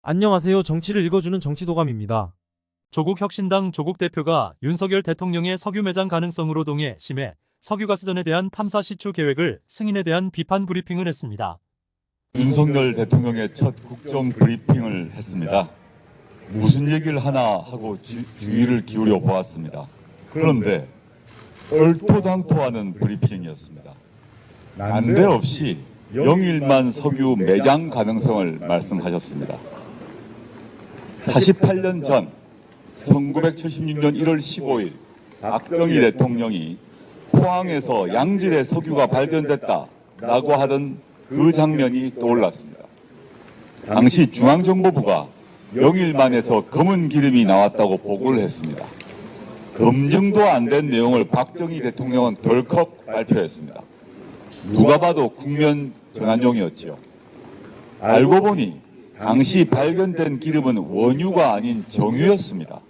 안녕하세요. 정치를 읽어주는 정치도감입니다. 조국혁신당 조국 대표가 윤석열 대통령의 석유 매장 가능성으로 동해 심해 석유가스전에 대한 탐사 시추 계획을 승인에 대한 비판 브리핑을 했습니다. 윤석열 대통령의 첫 국정 브리핑을 했습니다. 무슨 얘기를 하나 하고 주의를 기울여 보았습니다. 그런데 얼토당토하는 브리핑이었습니다. 난데없이 영일만 석유 매장 가능성을 말씀하셨습니다. 48년 전 1976년 1월 15일 박정희 대통령이 포항에서 양질의 석유가 발견됐다라고 하던 그 장면이 떠올랐습니다. 당시 중앙정보부가 영일만에서 검은 기름이 나왔다고 보고를 했습니다. 검증도 안 된 내용을 박정희 대통령은 덜컥 발표했습니다. 누가 봐도 국면 전환용이었지요. 알고 보니 당시 발견된 기름은 원유가 아닌 정유였습니다.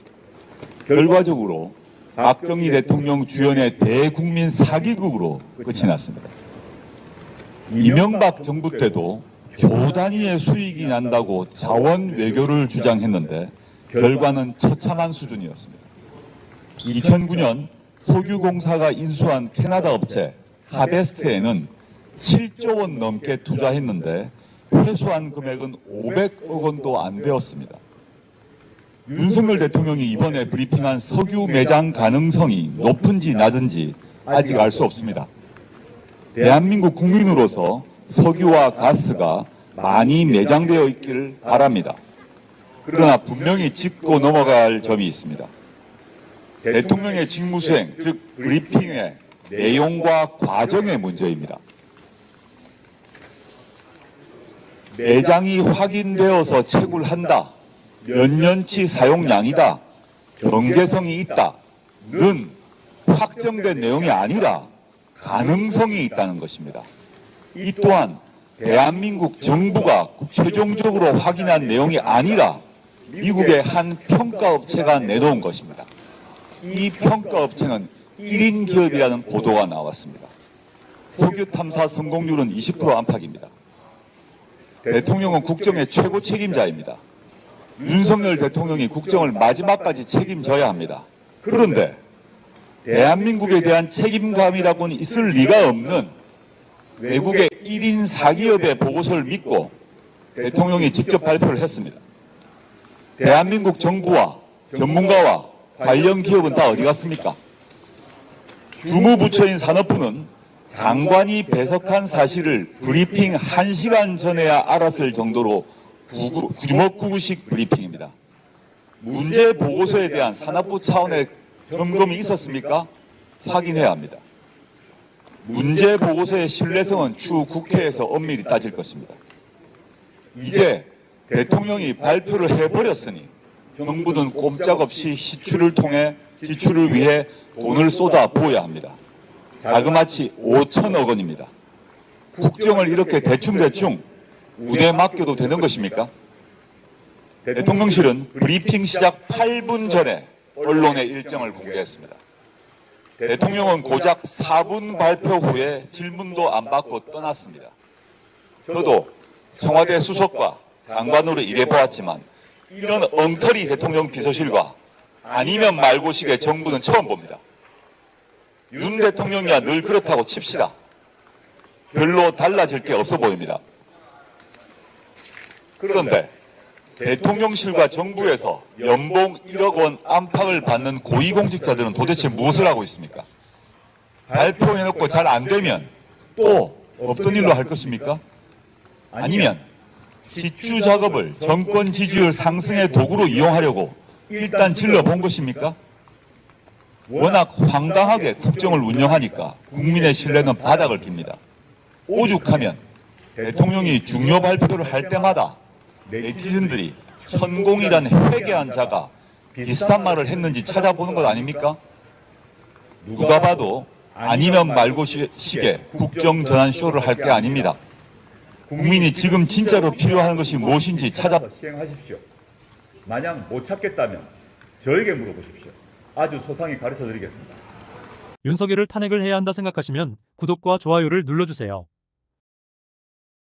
결과적으로 박정희 대통령 주연의 대국민 사기극으로 끝이 났습니다. 이명박 정부 때도 조 단위의 수익이 난다고 자원 외교를 주장했는데 결과는 처참한 수준이었습니다. 2009년 석유공사가 인수한 캐나다 업체 하베스트에는 7조 원 넘게 투자했는데 회수한 금액은 500억 원도 안 되었습니다. 윤석열 대통령이 이번에 브리핑한 석유 매장 가능성이 높은지 낮은지 아직 알 수 없습니다. 대한민국 국민으로서 석유와 가스가 많이 매장되어 있기를 바랍니다. 그러나 분명히 짚고 넘어갈 점이 있습니다. 대통령의 직무수행, 즉 브리핑의 내용과 과정의 문제입니다. 매장이 확인되어서 채굴한다, 몇 년치 사용량이다, 경제성이 있다는 확정된 내용이 아니라 가능성이 있다는 것입니다. 이 또한 대한민국 정부가 최종적으로 확인한 내용이 아니라 미국의 한 평가업체가 내놓은 것입니다. 이 평가업체는 1인 기업이라는 보도가 나왔습니다. 석유 탐사 성공률은 20% 안팎입니다. 대통령은 국정의 최고 책임자입니다. 윤석열 대통령이 국정을 마지막까지 책임져야 합니다. 그런데 대한민국에 대한 책임감이라고는 있을 리가 없는 외국의 1인 사기업의 보고서를 믿고 대통령이 직접 발표를 했습니다. 대한민국 정부와 전문가와 관련 기업은 다 어디 갔습니까? 주무부처인 산업부는 장관이 배석한 사실을 브리핑 1시간 전에야 알았을 정도로 구구식 브리핑입니다. 문제 보고서에 대한 산업부 차원의 점검이 있었습니까? 확인해야 합니다. 문제 보고서의 신뢰성은 추후 국회에서 엄밀히 따질 것입니다. 이제 대통령이 발표를 해버렸으니 정부는 꼼짝없이 시추를 통해 기추를 위해 돈을 쏟아 부어야 합니다. 자그마치 5천억 원입니다. 국정을 이렇게 대충대충 우대 맡겨도 되는 것입니까? 대통령실은 브리핑 시작 8분 전에 언론의 일정을 공개했습니다. 대통령은 고작 4분 발표 후에 질문도 안 받고 떠났습니다. 저도 청와대 수석과 장관으로 일해보았지만 이런 엉터리 대통령 비서실과 아니면 말고식의 정부는 처음 봅니다. 윤 대통령이야 늘 그렇다고 칩시다. 별로 달라질 게 없어 보입니다. 그런데 대통령실과 정부에서 연봉 1억 원 안팎을 받는 고위공직자들은 도대체 무엇을 하고 있습니까? 발표해놓고 잘 안 되면 또 없던 일로 할 것입니까? 아니면 기추 작업을 정권 지지율 상승의 도구로 이용하려고 일단 질러본 것입니까? 워낙 황당하게 국정을 운영하니까 국민의 신뢰는 바닥을 깁니다. 오죽하면 대통령이 중요 발표를 할 때마다 네티즌들이 천공이란 회개한 자가 비슷한 말을 했는지 찾아보는 것 아닙니까? 누가 봐도 아니면 말고 식의 국정전환쇼를 할 게 아닙니다. 국민이 지금 진짜로 필요한 것이 무엇인지 찾아 시행하십시오. 만약 못 찾겠다면 저에게 물어보십시오. 아주 소상히 가르쳐 드리겠습니다. 윤석열을 탄핵을 해야 한다 생각하시면 구독과 좋아요를 눌러주세요.